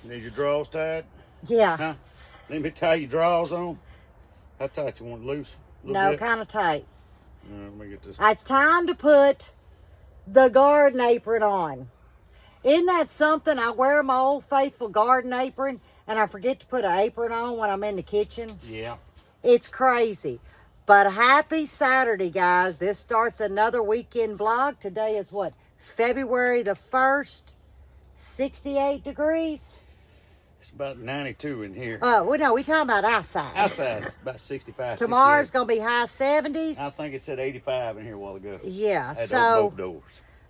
Need your drawers tied? Yeah. Huh? Let me tie your drawers on. How tight you want? Loose? No, kind of tight. Let me get this. It's time to put the garden apron on. Isn't that something? I wear my old faithful garden apron and I forget to put an apron on when I'm in the kitchen. Yeah. It's crazy. But happy Saturday, guys. This starts another weekend vlog. Today is what? February the 1st. 68 degrees. It's about 92 in here. Oh, well, no, we talking about outside. Outside's about 65. Tomorrow's going to be high 70s. I think it said 85 in here a while ago. Yeah, I had to so open both doors.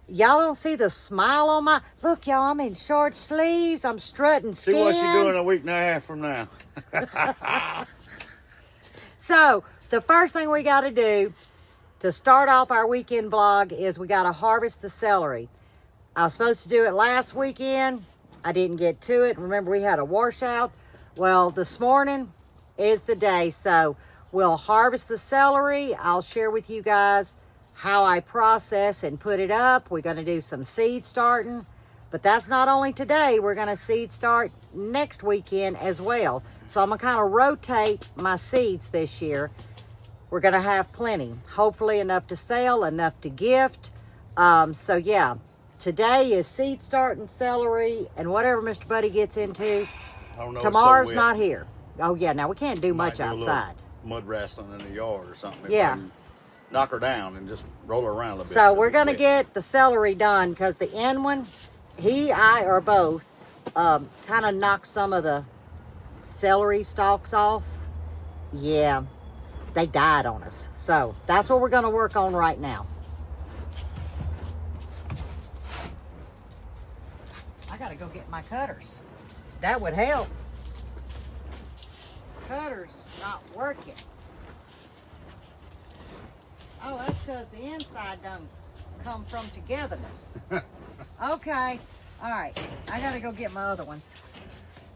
y'all don't see the smile on my... Look, y'all, I'm in short sleeves. I'm strutting skin. See what she's doing a week and a half from now. So, the first thing we got to do to start off our weekend vlog is we got to harvest the celery. I was supposed to do it last weekend. I didn't get to it. Remember, we had a washout. Well, this morning is the day, so we'll harvest the celery. I'll share with you guys how I process and put it up. We're going to do some seed starting, but that's not only today. We're going to seed start next weekend as well. So I'm going to kind of rotate my seeds this year. We're going to have plenty, hopefully enough to sell, enough to gift. So yeah, today is seed starting celery and whatever Mr. Buddy gets into. Tomorrow's not here. Oh yeah, now we can't do much outside. Mud wrestling in the yard or something. Yeah. Knock her down and just roll her around a little bit. So we're gonna get the celery done because the end one, I, or both, kind of knocked some of the celery stalks off. Yeah, they died on us. So that's what we're gonna work on right now. I gotta go get my cutters. That would help. Cutter's not working. Oh, that's because the inside done come from togetherness. Okay. All right. I got to go get my other ones.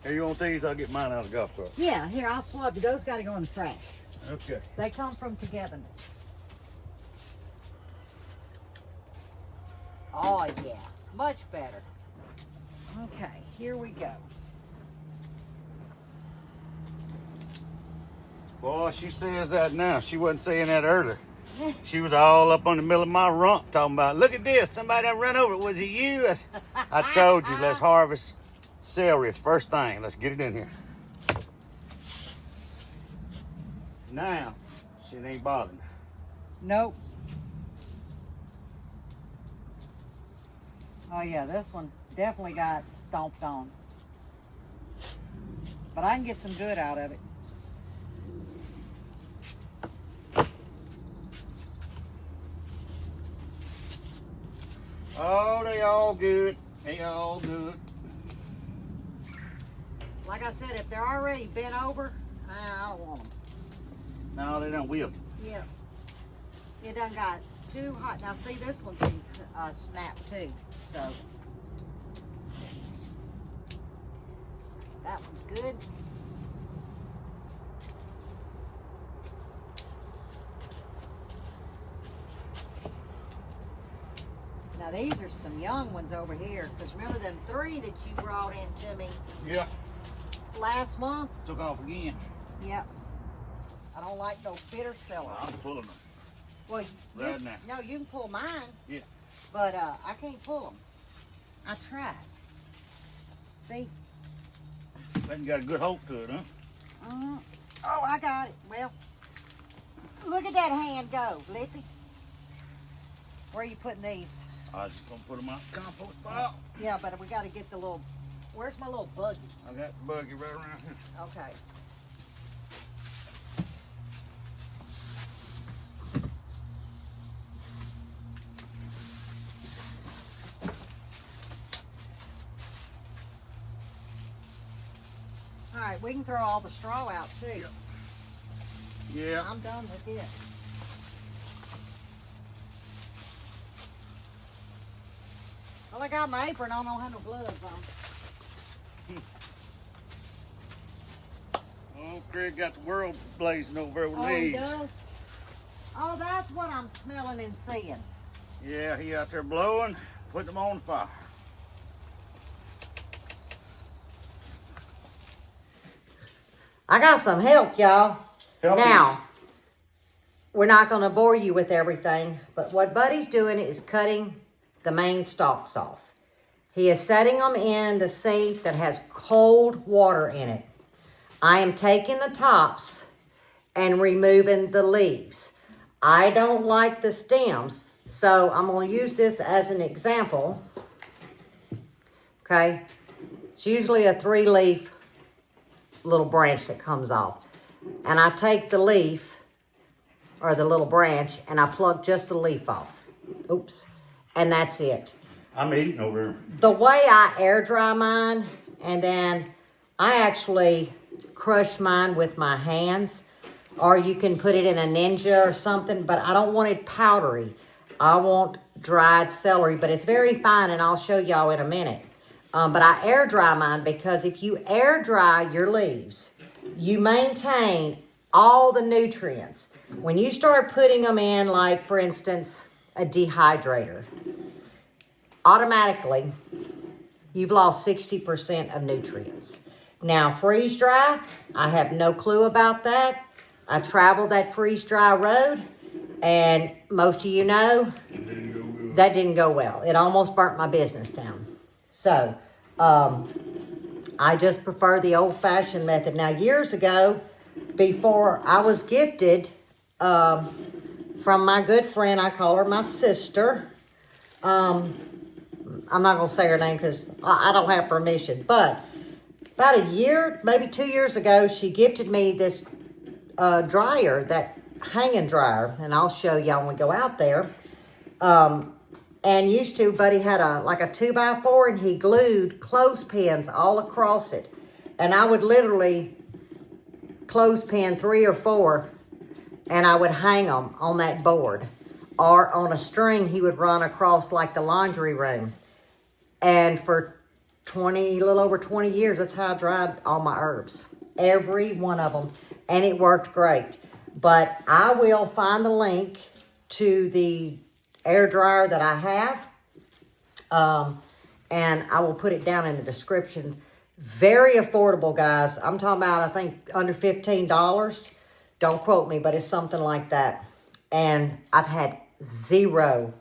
Here, you want these? I'll get mine out of the golf cart. Yeah, here, I'll swab you. Those got to go in the trash. Okay. They come from togetherness. Oh, yeah. Much better. Okay, here we go. Boy, she says that now. She wasn't saying that earlier. She was all up on the middle of my rump talking about, look at this, somebody done run over it. Was it you? I told you, let's harvest celery first thing. Let's get it in here. Now, shit ain't bothering. Nope. Oh yeah, this one definitely got stomped on. But I can get some good out of it. Oh, they all good. They all good. Like I said, if they're already bent over, I don't want them. No, they done wilted. Yep. It done got too hot. Now see, this one's been snapped too, so. That one's good. Now these are some young ones over here, because remember them 3 that you brought in to me Yeah. last month? Took off again. Yep. I don't like no bitter celery. I'm pulling them. Well, Right now. no, you can pull mine. Yeah. But I can't pull them. I tried. See? That got a good hope to it, huh? Oh, I got it. Well, look at that hand go, Lippy. Where are you putting these? I was just gonna put them out the compost pile. Yeah, but we got to get the little. Where's my little buggy? I got the buggy right around here. Okay. All right, we can throw all the straw out too. Yeah. I'm done with it. Well, I got my apron on. I don't have no gloves on. Oh, Craig got the world blazing over with Oh, he leaves. does? Oh, that's what I'm smelling and seeing. Yeah, he out there blowing, putting them on fire. I got some help, y'all. Help Now, us. we're not going to bore you with everything, but what Buddy's doing is cutting the main stalks off. He is setting them in the sink that has cold water in it. I am taking the tops and removing the leaves. I don't like the stems, so I'm going to use this as an example. Okay, it's usually a 3-leaf little branch that comes off. And I take the leaf, or the little branch, and I pluck just the leaf off. Oops. And that's it. I'm eating over here. The way I air dry mine, and then I actually crush mine with my hands, or you can put it in a Ninja or something, but I don't want it powdery. I want dried celery, but it's very fine, and I'll show y'all in a minute. But I air dry mine because if you air dry your leaves, you maintain all the nutrients. When you start putting them in, like for instance, a dehydrator, automatically you've lost 60% of nutrients. Now freeze dry, I have no clue about that. I traveled that freeze dry road, and most of you know that didn't go well. It almost burnt my business down. So, I just prefer the old-fashioned method. Now, years ago, before I was gifted from my good friend, I call her my sister. I'm not going to say her name because I don't have permission. But about a year, maybe 2 years ago, she gifted me this dryer, that hanging dryer. And I'll show y'all when we go out there. And used to, Buddy had like a 2x4, and he glued clothespins all across it. And I would literally clothespin 3 or 4, and I would hang them on that board. Or on a string he would run across like the laundry room. And for a little over 20 years, that's how I dried all my herbs. Every one of them. And it worked great. But I will find the link to the air dryer that I have, and I will put it down in the description. Very affordable, guys. I'm talking about, I think, under $15. Don't quote me, but it's something like that. And I've had 0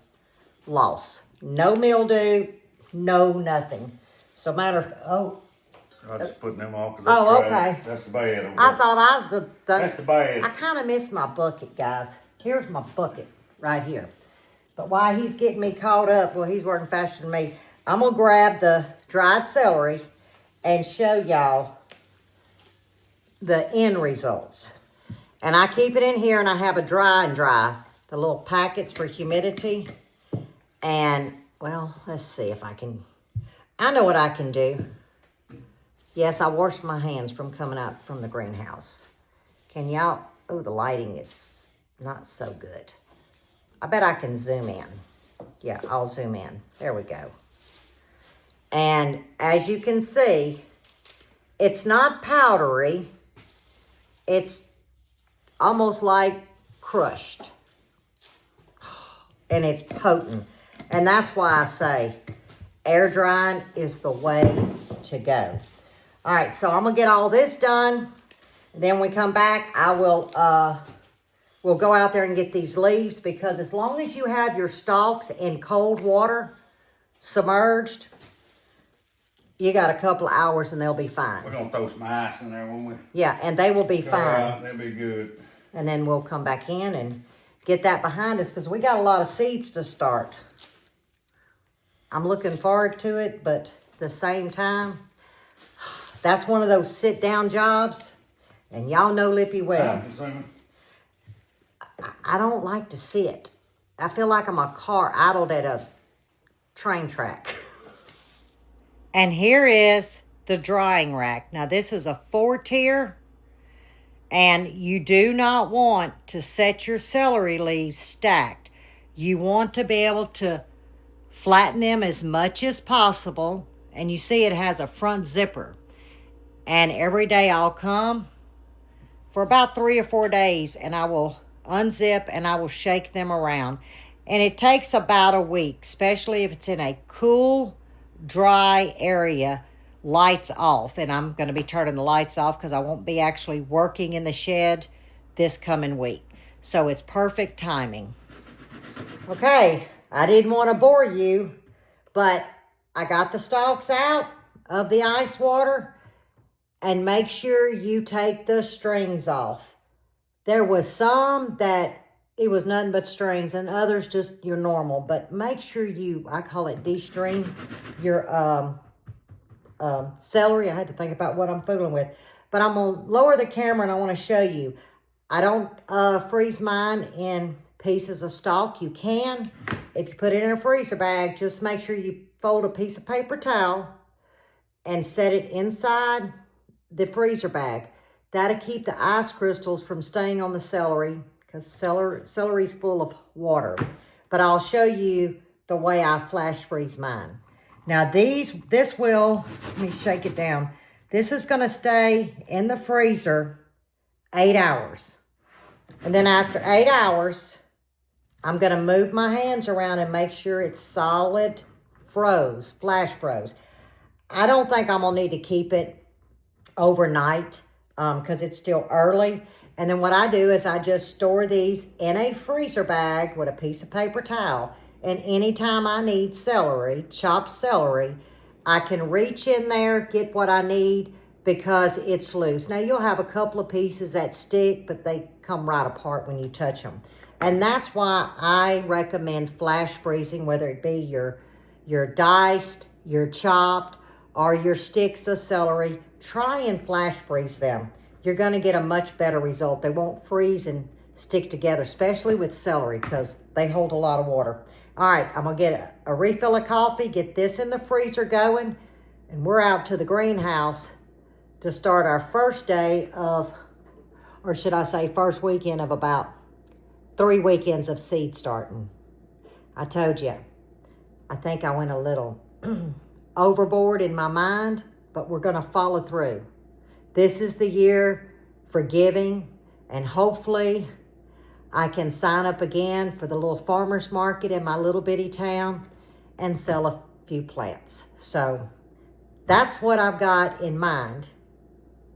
loss. No mildew, no nothing. So matter of, I'm just putting them off. okay. That's the bad. I thought I was That's the bad. I kind of missed my bucket, guys. Here's my bucket right here. But while he's getting me caught up, well, he's working faster than me, I'm going to grab the dried celery and show y'all the end results. And I keep it in here, and I have a dry and dry, the little packets for humidity. And, well, let's see if I can, I know what I can do. Yes, I washed my hands from coming out from the greenhouse. Can y'all, oh, the lighting is not so good. I bet I can zoom in. Yeah, I'll zoom in. There we go. And as you can see, it's not powdery. It's almost like crushed. And it's potent. And that's why I say air drying is the way to go. All right, so I'm going to get all this done. And then when we come back, I will... we'll go out there and get these leaves, because as long as you have your stalks in cold water, submerged, you got a couple of hours and they'll be fine. We're going to throw some ice in there, won't we? Yeah, and they will be fine. They'll be good. And then we'll come back in and get that behind us, because we got a lot of seeds to start. I'm looking forward to it, but at the same time, that's one of those sit-down jobs, and y'all know Lippy well. Time consuming. I don't like to sit. I feel like I'm a car idled at a train track. And here is the drying rack. Now this is a 4-tier, and you do not want to set your celery leaves stacked. You want to be able to flatten them as much as possible. And you see it has a front zipper. And every day I'll come for about 3 or 4 days, and I will unzip and I will shake them around. And it takes about a week, especially if it's in a cool, dry area lights off. And I'm going to be turning the lights off because I won't be actually working in the shed this coming week. So it's perfect timing. Okay, I didn't want to bore you, but I got the stalks out of the ice water. And make sure you take the strings off. There was some that it was nothing but strings and others just your normal. But make sure you, I call it de-string your celery. I had to think about what I'm fooling with. But I'm going to lower the camera and I want to show you. I don't freeze mine in pieces of stalk. You can. If you put it in a freezer bag, just make sure you fold a piece of paper towel and set it inside the freezer bag. That'll keep the ice crystals from staying on the celery because celery's full of water. But I'll show you the way I flash freeze mine. Now this will, let me shake it down. This is gonna stay in the freezer 8 hours. And then after 8 hours, I'm gonna move my hands around and make sure it's solid flash froze. I don't think I'm gonna need to keep it overnight because it's still early. And then what I do is I just store these in a freezer bag with a piece of paper towel. And anytime I need celery, chopped celery, I can reach in there, get what I need because it's loose. Now you'll have a couple of pieces that stick, but they come right apart when you touch them. And that's why I recommend flash freezing, whether it be your diced, your chopped, or your sticks of celery. Try and flash freeze them. You're going to get a much better result. They won't freeze and stick together, especially with celery because they hold a lot of water. All right, I'm going to get a refill of coffee, get this in the freezer going, and we're out to the greenhouse to start our first day of, or should I say first weekend of about 3 weekends of seed starting. I told you, I think I went a little overboard in my mind, but we're going to follow through. This is the year for giving, and hopefully I can sign up again for the little farmer's market in my little bitty town and sell a few plants. So that's what I've got in mind.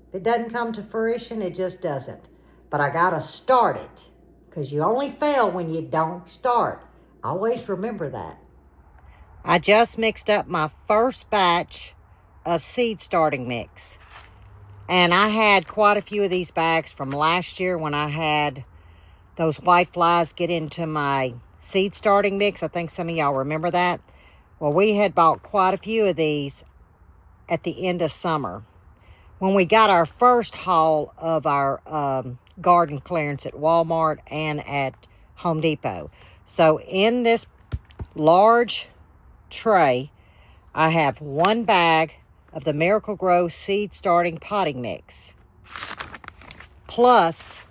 If it doesn't come to fruition, it just doesn't. But I got to start it because you only fail when you don't start. Always remember that. I just mixed up my first batch of seed starting mix. And I had quite a few of these bags from last year when I had those white flies get into my seed starting mix. I think some of y'all remember that. Well, we had bought quite a few of these at the end of summer when we got our first haul of our garden clearance at Walmart and at Home Depot. So in this large tray, I have 1 bag of the Miracle Grow seed starting potting mix, plus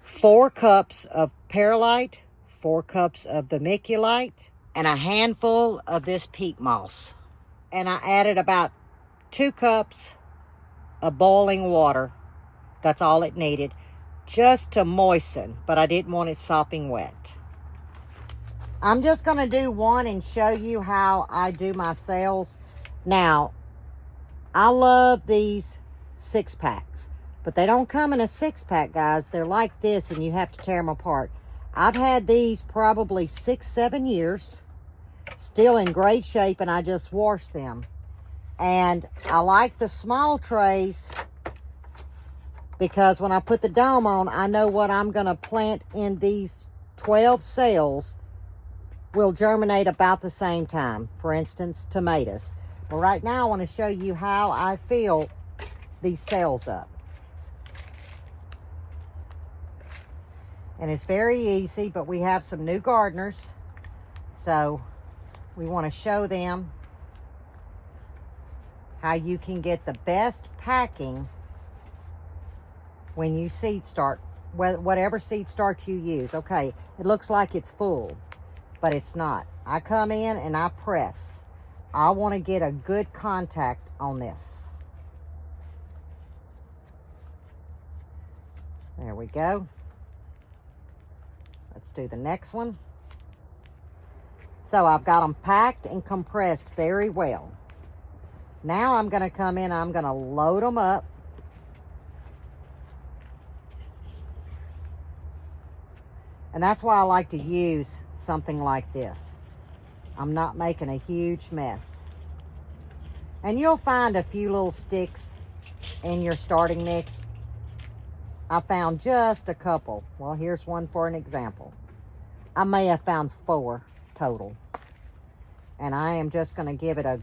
4 cups of perlite, 4 cups of vermiculite, and a handful of this peat moss. And I added about 2 cups of boiling water. That's all it needed, just to moisten, but I didn't want it sopping wet. I'm just going to do one and show you how I do my sales. Now, I love these 6-packs, but they don't come in a 6-pack, guys. They're like this, and you have to tear them apart. I've had these probably 6-7 years, still in great shape, and I just washed them. And I like the small trays because when I put the dome on, I know what I'm going to plant in these 12 cells will germinate about the same time. For instance, tomatoes. Well, right now I want to show you how I fill these cells up. And it's very easy, but we have some new gardeners, so we want to show them how you can get the best packing when you seed start, whatever seed start you use. Okay, it looks like it's full, but it's not. I come in and I press. I want to get a good contact on this. There we go. Let's do the next one. So I've got them packed and compressed very well. Now I'm going to come in, I'm going to load them up. And that's why I like to use something like this. I'm not making a huge mess. And you'll find a few little sticks in your starting mix. I found just a couple. Well, here's one for an example. I may have found 4 total. And I am just going to give it a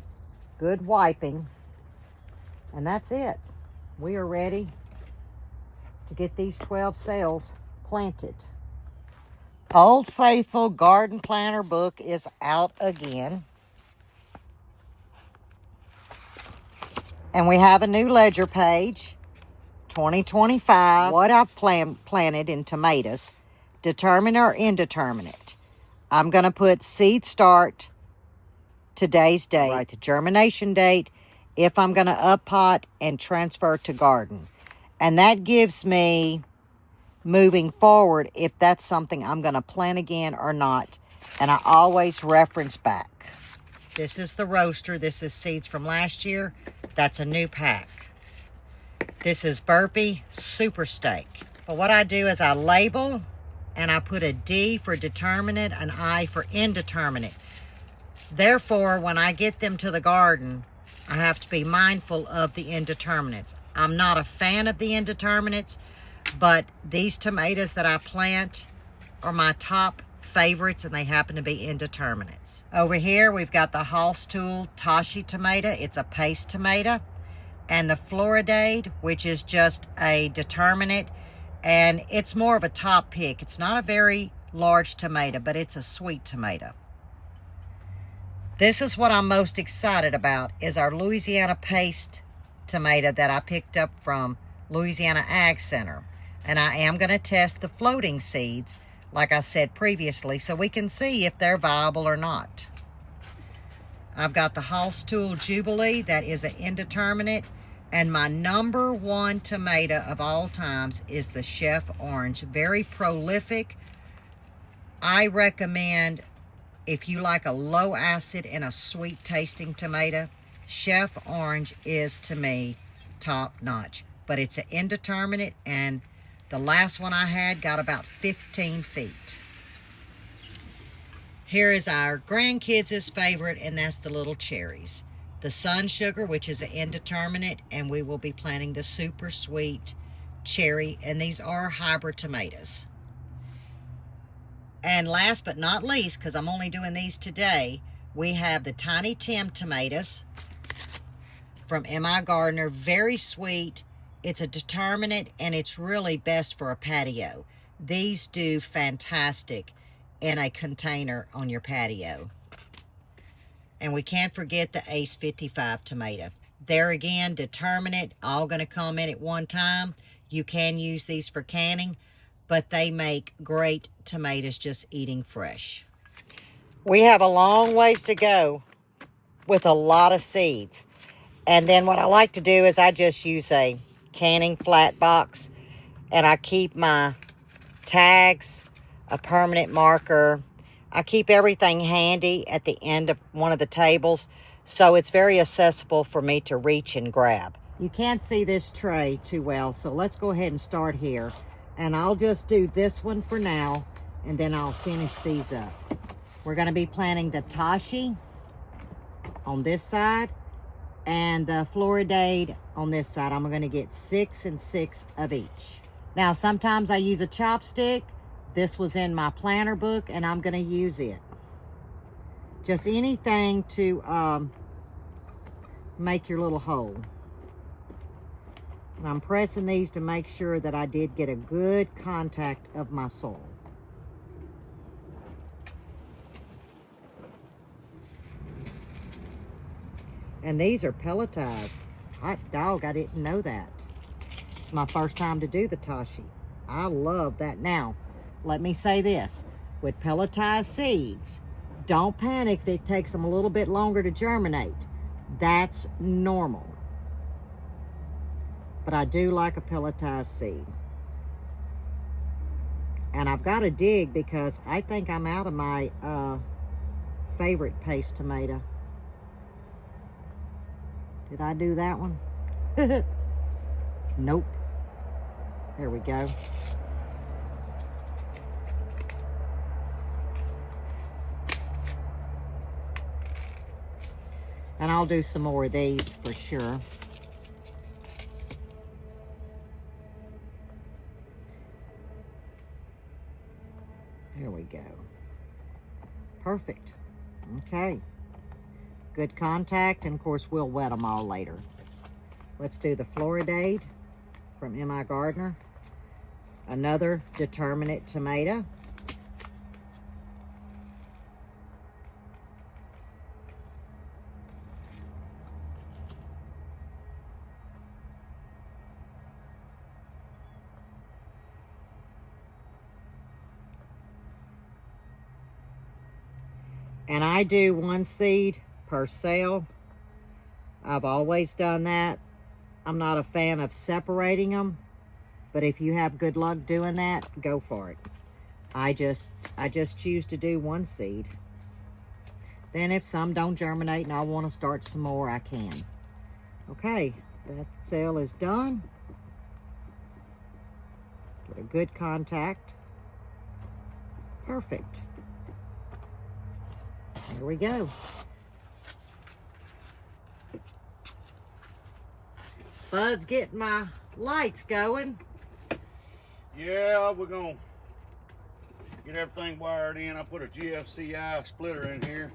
good wiping. And that's it. We are ready to get these 12 cells planted. Old Faithful Garden Planner book is out again. And we have a new ledger page, 2025. What I've planted in tomatoes, determinate or indeterminate. I'm going to put seed start, today's date, right, the germination date, if I'm going to up pot and transfer to garden. And that gives me moving forward if that's something I'm going to plant again or not. And I always reference back. This is the roaster. This is seeds from last year. That's a new pack. This is Burpee Super Steak. But what I do is I label and I put a D for determinate, an I for indeterminate. Therefore, when I get them to the garden, I have to be mindful of the indeterminates. I'm not a fan of the indeterminates, but these tomatoes that I plant are my top favorites, and they happen to be indeterminates. Over here, we've got the Halls Tool Tashi tomato. It's a paste tomato. And the Floridade, which is just a determinate, and it's more of a top pick. It's not a very large tomato, but it's a sweet tomato. This is what I'm most excited about, is our Louisiana paste tomato that I picked up from Louisiana Ag Center. And I am going to test the floating seeds, like I said previously, so we can see if they're viable or not. I've got the Halls Tool Jubilee, that is an indeterminate. And my #1 tomato of all times is the Chef Orange. Very prolific. I recommend, if you like a low acid and a sweet tasting tomato, Chef Orange is, to me, top notch. But it's an indeterminate, and the last one I had got about 15 feet. Here is our grandkids' favorite, and that's the little cherries. The Sun Sugar, which is an indeterminate, and we will be planting the super sweet cherry, and these are hybrid tomatoes. And last but not least, because I'm only doing these today, we have the Tiny Tim tomatoes from M.I. Gardner. Very sweet. It's a determinate, and it's really best for a patio. These do fantastic in a container on your patio. And we can't forget the Ace 55 tomato. There again, determinate, all going to come in at one time. You can use these for canning, but they make great tomatoes just eating fresh. We have a long ways to go with a lot of seeds. And then what I like to do is I just use a canning flat box, and I keep my tags, a permanent marker. I keep everything handy at the end of one of the tables, so it's very accessible for me to reach and grab. You can't see this tray too well, so let's go ahead and start here. And I'll just do this one for now, and then I'll finish these up. We're going to be planting the Tashi on this side and the Floridade on this side. I'm going to get 6 and 6 of each. Now, sometimes I use a chopstick. This was in my planner book, and I'm going to use it. Just anything to make your little hole. And I'm pressing these to make sure that I did get a good contact of my soil. And these are pelletized. Hot dog, I didn't know that. It's my first time to do the Tashi. I love that. Now, let me say this. With pelletized seeds, don't panic if it takes them a little bit longer to germinate. That's normal. But I do like a pelletized seed. And I've got to dig because I think I'm out of my favorite paste tomato. Did I do that one? Nope. There we go. And I'll do some more of these for sure. There we go. Perfect. Okay. Good contact, and of course we'll wet them all later. Let's do the Floridade from M.I. Gardner. Another determinate tomato. And I do 1 seed per sale. I've always done that. I'm not a fan of separating them, but if you have good luck doing that, go for it. I just choose to do 1 seed. Then if some don't germinate and I want to start some more, I can. Okay, that sale is done. Get a good contact. Perfect. There we go. Bud's getting my lights going. Yeah, we're gonna get everything wired in. I put a GFCI splitter in here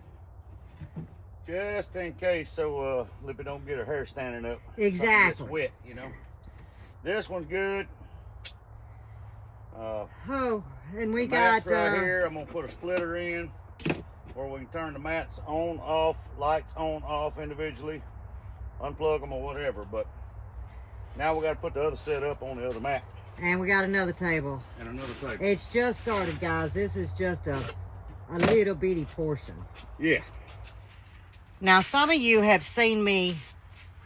just in case, so Lippy don't get her hair standing up. Exactly. It's wet, you know. This one's good. Oh, and we got right here. I'm gonna put a splitter in where we can turn the mats on, off, lights on, off individually, unplug them or whatever. But now we got to put the other set up on the other mat. And we got another table. And another table. It's just started, guys. This is just a little bitty portion. Yeah. Now, some of you have seen me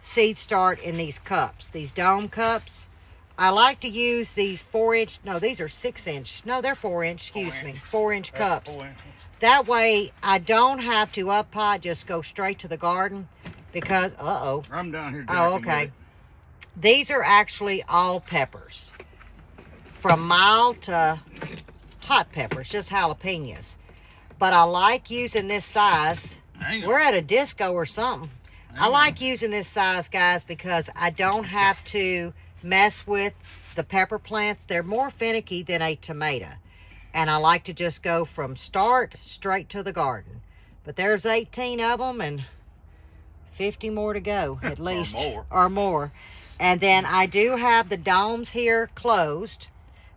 seed start in these cups, these dome cups. I like to use these 4-inch, no, these are 6-inch. No, they're 4-inch, excuse me, 4-inch cups. 4 inches. That way, I don't have to up pot, just go straight to the garden because, uh-oh. I'm down here. Oh, okay. These are actually all peppers. From mild to hot peppers, just jalapenos. But I like using this size. We're at a disco or something. I like using this size, guys, because I don't have to mess with the pepper plants. They're more finicky than a tomato. And I like to just go from start straight to the garden. But there's 18 of them and 50 more to go, at least. Or more. And then I do have the domes here closed,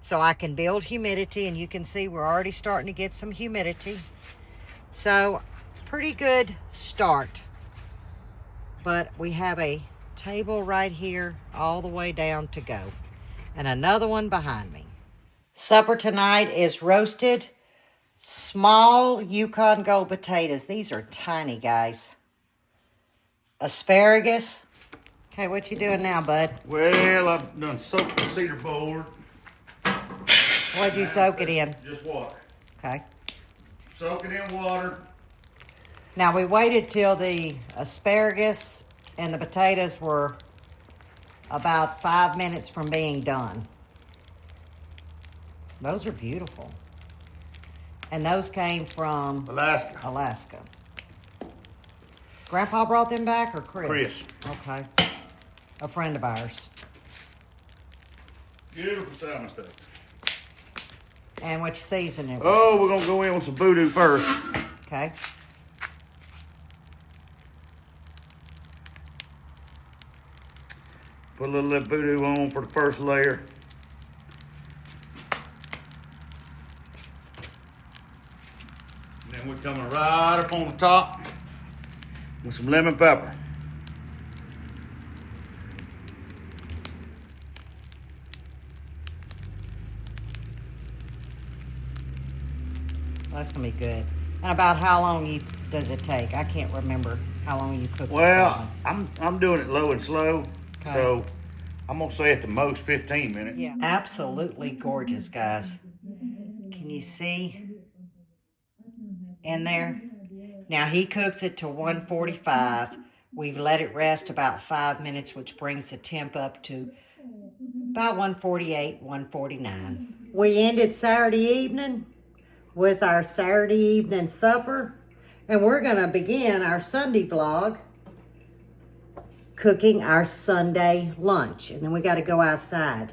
so I can build humidity. And you can see we're already starting to get some humidity. So, pretty good start. But we have a table right here all the way down to go. And another one behind me. Supper tonight is roasted small Yukon Gold potatoes. These are tiny, guys. Asparagus. Okay, what you doing now, bud? Well, I've done soaked the cedar board. What'd you soak it in? Just water. Okay. Soak it in water. Now, we waited till the asparagus and the potatoes were about 5 minutes from being done. Those are beautiful. And those came from Alaska. Grandpa brought them back, or Chris? Chris. Okay. A friend of ours. Beautiful salmon steak. And what you season it with? Oh, we're going to go in with some voodoo first. Okay. Put a little of that voodoo on for the first layer. And then we're coming right up on the top with some lemon pepper. That's gonna be good. And about how long does it take? I can't remember how long you cook. Well, I'm doing it low and slow, okay. So I'm gonna say at the most 15 minutes. Yeah, absolutely gorgeous, guys. Can you see in there? Now he cooks it to 145. We've let it rest about 5 minutes, which brings the temp up to about 148, 149. We ended Saturday evening with our Saturday evening supper, and we're gonna begin our Sunday vlog cooking our Sunday lunch, and then we gotta go outside.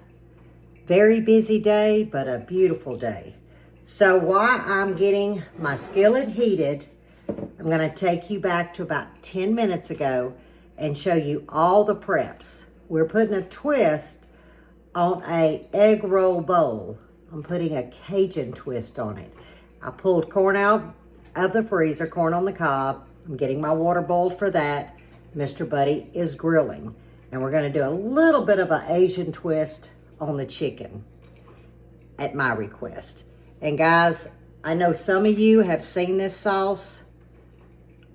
Very busy day, but a beautiful day. So while I'm getting my skillet heated, I'm gonna take you back to about 10 minutes ago and show you all the preps. We're putting a twist on a egg roll bowl. I'm putting a Cajun twist on it. I pulled corn out of the freezer, corn on the cob. I'm getting my water boiled for that. Mr. Buddy is grilling. And we're gonna do a little bit of an Asian twist on the chicken at my request. And guys, I know some of you have seen this sauce.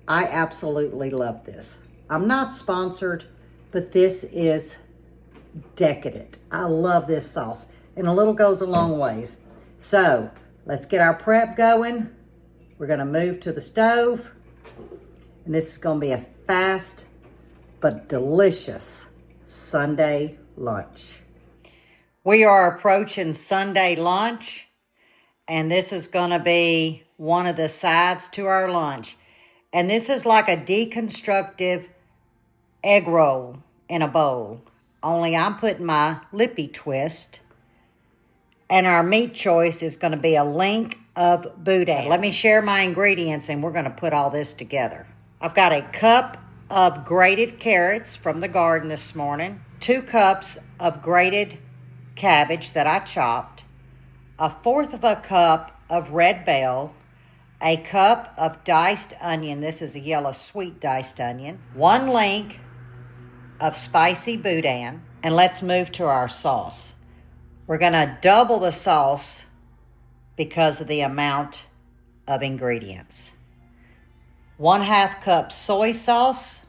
I absolutely love this. I'm not sponsored, but this is decadent. I love this sauce, and a little goes a long ways. So let's get our prep going. We're gonna move to the stove, and this is gonna be a fast but delicious Sunday lunch. We are approaching Sunday lunch, and this is gonna be one of the sides to our lunch. And this is like a deconstructive egg roll in a bowl. Only I'm putting my Lippy twist. And our meat choice is going to be a link of boudin. Let me share my ingredients and we're going to put all this together. I've got a cup of grated carrots from the garden this morning. 2 cups of grated cabbage that I chopped. 1/4 of a cup of red bell. A cup of diced onion. This is a yellow sweet diced onion. 1 link of spicy boudin. And let's move to our sauce. We're gonna double the sauce because of the amount of ingredients. 1/2 cup soy sauce,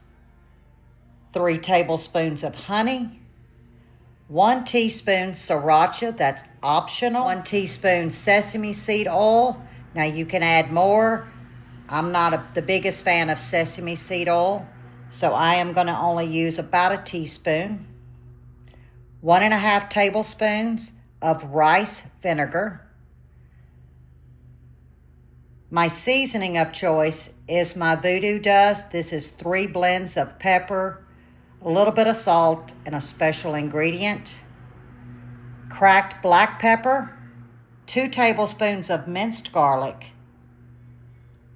3 tablespoons of honey, 1 teaspoon sriracha, that's optional, 1 teaspoon sesame seed oil. Now you can add more. I'm not the biggest fan of sesame seed oil, so I am going to only use about a teaspoon. 1.5 tablespoons of rice vinegar. My seasoning of choice is my voodoo dust. This is 3 blends of pepper, a little bit of salt, and a special ingredient. Cracked black pepper. 2 tablespoons of minced garlic,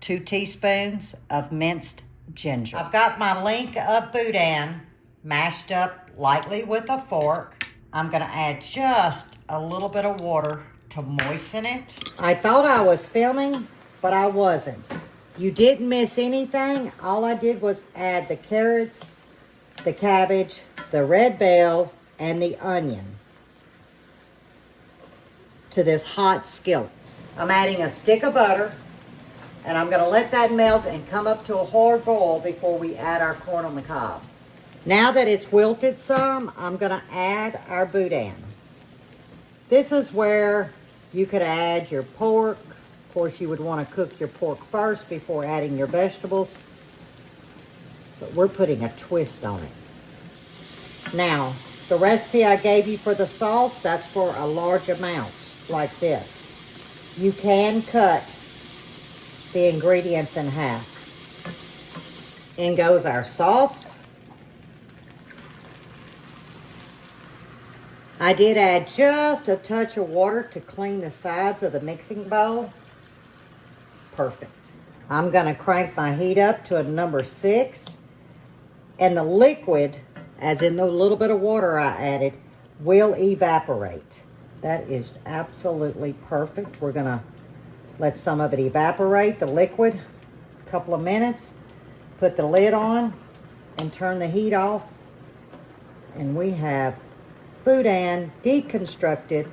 2 teaspoons of minced ginger. I've got my link of boudin mashed up lightly with a fork. I'm gonna add just a little bit of water to moisten it. I thought I was filming, but I wasn't. You didn't miss anything. All I did was add the carrots, the cabbage, the red bell, and the onion to this hot skillet. I'm adding a stick of butter, and I'm gonna let that melt and come up to a hard boil before we add our corn on the cob. Now that it's wilted some, I'm gonna add our boudin. This is where you could add your pork. Of course, you would wanna cook your pork first before adding your vegetables, but we're putting a twist on it. Now, the recipe I gave you for the sauce, that's for a large amount. Like this. You can cut the ingredients in half. In goes our sauce. I did add just a touch of water to clean the sides of the mixing bowl. Perfect. I'm gonna crank my heat up to a number 6. And the liquid, as in the little bit of water I added, will evaporate. That is absolutely perfect. We're gonna let some of it evaporate, the liquid, a couple of minutes, put the lid on and turn the heat off. And we have boudin deconstructive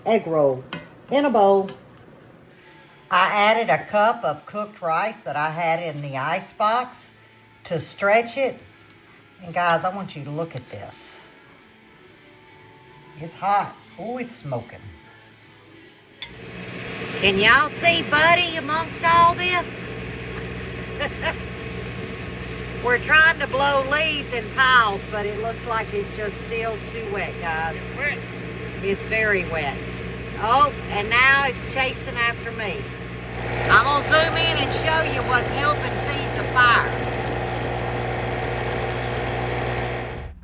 egg roll in a bowl. I added a cup of cooked rice that I had in the ice box to stretch it. And guys, I want you to look at this. It's hot. Oh, it's smoking. Can y'all see Buddy amongst all this? We're trying to blow leaves in piles, but it looks like it's just still too wet, guys. Wet. It's very wet. Oh, and now it's chasing after me. I'm gonna zoom in and show you what's helping feed the fire.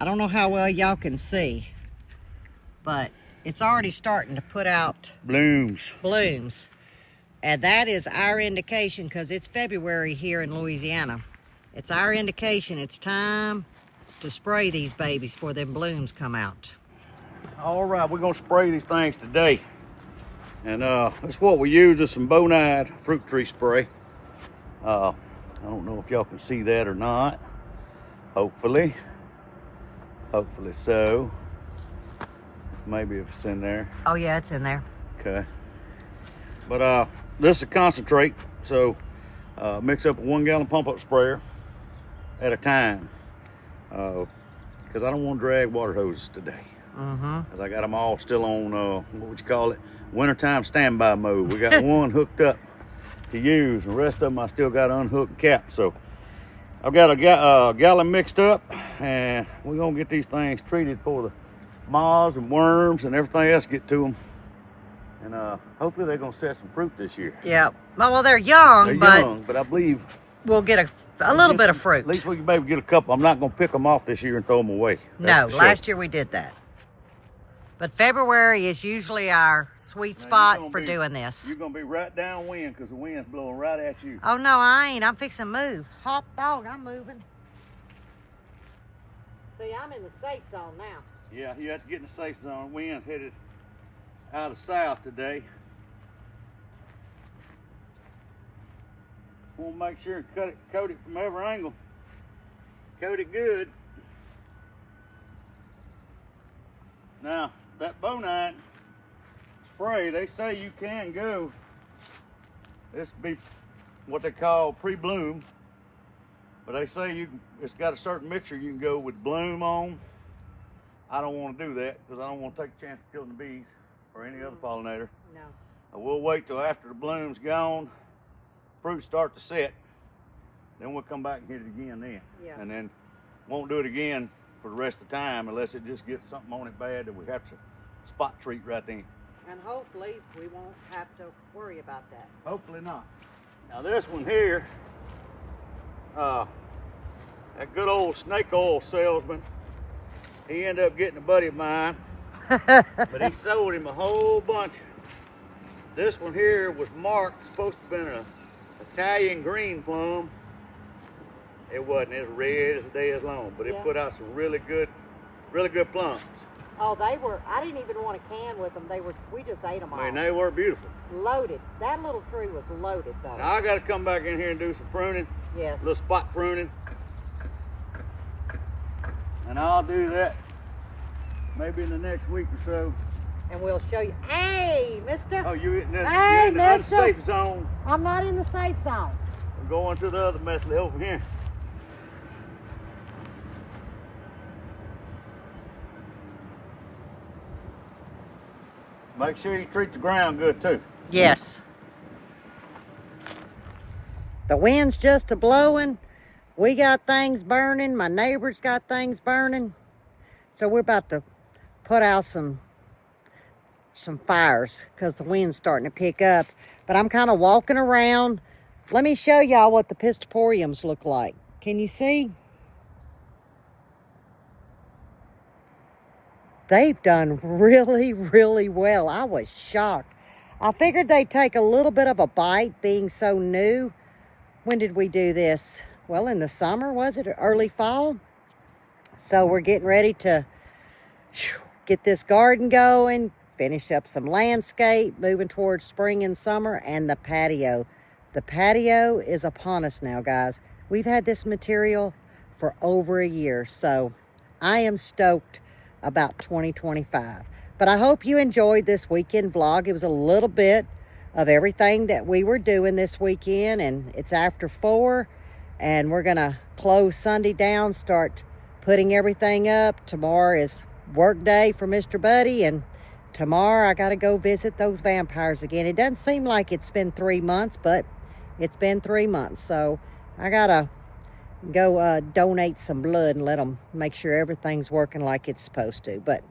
I don't know how well y'all can see, but it's already starting to put out blooms. And that is our indication, because it's February here in Louisiana. It's our indication it's time to spray these babies before them blooms come out. All right, we're gonna spray these things today. And that's what we use, is some bonide fruit tree spray. I don't know if y'all can see that or not. Hopefully so. Maybe if it's in there. Oh yeah, it's in there. Okay. But this is a concentrate, so mix up a 1 gallon pump up sprayer at a time, because I don't want to drag water hoses today. Because I got them all still on what would you call it, wintertime standby mode. We got one hooked up to use, and the rest of them I still got unhooked cap. So I've got a gallon mixed up, and we're gonna get these things treated for the moths and worms and everything else get to them. And hopefully they're gonna set some fruit this year. Yeah. Well, they're young, but I believe we'll get a little bit of fruit. At least we can maybe get a couple. I'm not gonna pick them off this year and throw them away. No, last year we did that. But February is usually our sweet spot for doing this. You're gonna be right downwind, because the wind's blowing right at you. Oh no, I ain't. I'm fixing to move. Hot dog, I'm moving. See, I'm in the safe zone now. Yeah, you have to get in the safe zone. Wind headed out of south today. Want to make sure and coat it from every angle. Coat it good. Now, that bonide spray, they say you can go, this would be what they call pre-bloom, but they say it's got a certain mixture you can go with bloom on. I don't want to do that, because I don't want to take a chance of killing the bees or any other pollinator. No. I will wait till after the bloom's gone, fruit start to set, then we'll come back and hit it again then. Yeah. And then won't do it again for the rest of the time, unless it just gets something on it bad that we have to spot treat right then. And hopefully we won't have to worry about that. Hopefully not. Now this one here, that good old snake oil salesman, he ended up getting a buddy of mine, but he sold him a whole bunch. This one here was marked, supposed to have been an Italian green plum. It wasn't. It was red as a day is long, but it put out some really good plums. Oh, they were, I didn't even want to can with them. We just ate them all. I mean, they were beautiful. Loaded. That little tree was loaded though. Now I got to come back in here and do some pruning. Yes. A little spot pruning. And I'll do that maybe in the next week or so. And we'll show you. Hey, mister. Oh, you're in the mister. unsafe zone. I'm not in the safe zone. We're going to the other mess over here. Make sure you treat the ground good too. Yes. The wind's just a blowing. We got things burning. My neighbor's got things burning. So we're about to put out some fires because the wind's starting to pick up. But I'm kind of walking around. Let me show y'all what the pistoporiums look like. Can you see? They've done really, really well. I was shocked. I figured they'd take a little bit of a bite being so new. When did we do this? Well, in the summer, was it? Early fall? So we're getting ready to get this garden going, finish up some landscape, moving towards spring and summer, and the patio. The patio is upon us now, guys. We've had this material for over a year, so I am stoked about 2025. But I hope you enjoyed this weekend vlog. It was a little bit of everything that we were doing this weekend, and it's after 4, and we're gonna close Sunday down, start putting everything up. Tomorrow is work day for Mr. Buddy, and tomorrow I gotta go visit those vampires again. It doesn't seem like it's been 3 months, but it's been 3 months, so I gotta go donate some blood and let them make sure everything's working like it's supposed to. But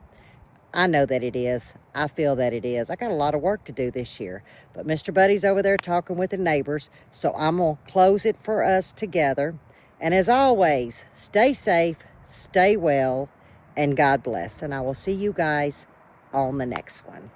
I know that it is. I feel that it is. I got a lot of work to do this year. But Mr. Buddy's over there talking with the neighbors, so I'm going to close it for us together. And as always, stay safe, stay well, and God bless. And I will see you guys on the next one.